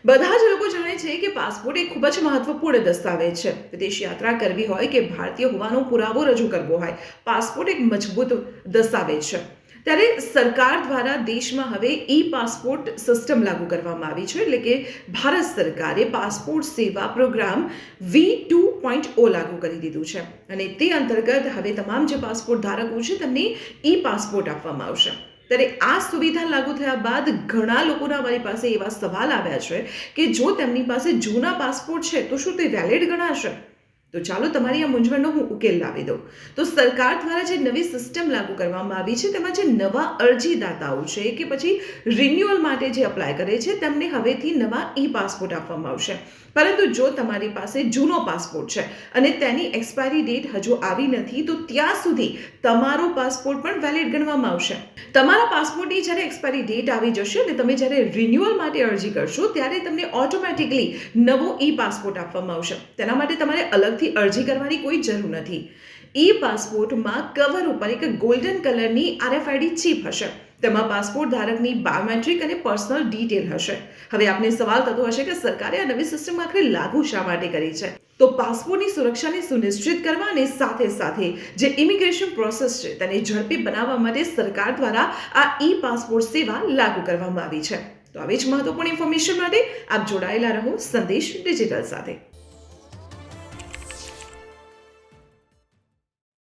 બધા જ લોકો જાણે છે કે પાસપોર્ટ એક ખૂબ જ મહત્વપૂર્ણ દસ્તાવેજ છે. વિદેશ યાત્રા કરવી હોય કે ભારતીય હોવાનો પુરાવો રજૂ કરવો હોય, પાસપોર્ટ એક મજબૂત દસ્તાવેજ છે. ત્યારે સરકાર દ્વારા દેશમાં હવે ઈ પાસપોર્ટ સિસ્ટમ લાગુ કરવામાં આવી છે, એટલે કે ભારત સરકારે પાસપોર્ટ સેવા પ્રોગ્રામ V2.0 લાગુ કરી દીધું છે અને તે અંતર્ગત હવે તમામ જે પાસપોર્ટ ધારકો છે તેમને ઈ પાસપોર્ટ આપવામાં આવશે. ત્યારે આ સુવિધા લાગુ થયા બાદ ઘણા લોકોના અમારી પાસે એવા સવાલ આવ્યા છે કે જો તેમની પાસે જૂના પાસપોર્ટ છે તો શું તે વેલિડ ગણાશે? તો ચાલો તમારી આ મૂંઝવણનો હું ઉકેલ લાવી દઉં. તો સરકાર દ્વારા જે નવી સિસ્ટમ લાગુ કરવામાં આવી છે તેમાં જે નવા અરજીદાતાઓ છે કે પછી રિન્યુઅલ માટે જે અપ્લાય કરે છે તેમને હવેથી નવા ઈ પાસપોર્ટ આપવામાં આવશે. પરંતુ જો તમારી પાસે જૂનો પાસપોર્ટ છે અને તેની એક્સપાયરી ડેટ હજુ આવી નથી તો ત્યાં સુધી તમારો પાસપોર્ટ પણ વેલિડ ગણવામાં આવશે. તમારા પાસપોર્ટની જ્યારે એક્સપાયરી ડેટ આવી જશે અને તમે જ્યારે રિન્યુઅલ માટે અરજી કરશો ત્યારે તમને ઓટોમેટિકલી નવો ઈ પાસપોર્ટ આપવામાં આવશે. તેના માટે તમારે અલગથી અરજી કરવાની કોઈ જરૂર નથી. ઈ પાસપોર્ટમાં કવર ઉપર એક ગોલ્ડન કલરની RFID ચિપ હશે. તેમાં પાસપોર્ટ ધારકની બાયોમેટ્રિક અને પર્સનલ ડિટેલ હશે. હવે આપને સવાલ થતો હશે કે સરકારે આ નવી સિસ્ટમ આખરે લાગુ શા માટે કરી છે? તો પાસપોર્ટની સુરક્ષાને સુનિશ્ચિત કરવા અને સાથે સાથે જે ઇમિગ્રેશન પ્રોસેસ છે તેને ઝડપી બનાવવા માટે સરકાર દ્વારા આ ઈ પાસપોર્ટ સેવા લાગુ કરવામાં આવી છે. તો આવી જ મહત્વપૂર્ણ ઇન્ફોર્મેશન માટે આપ જોડાયેલા રહો સંદેશ ડિજિટલ સાથે.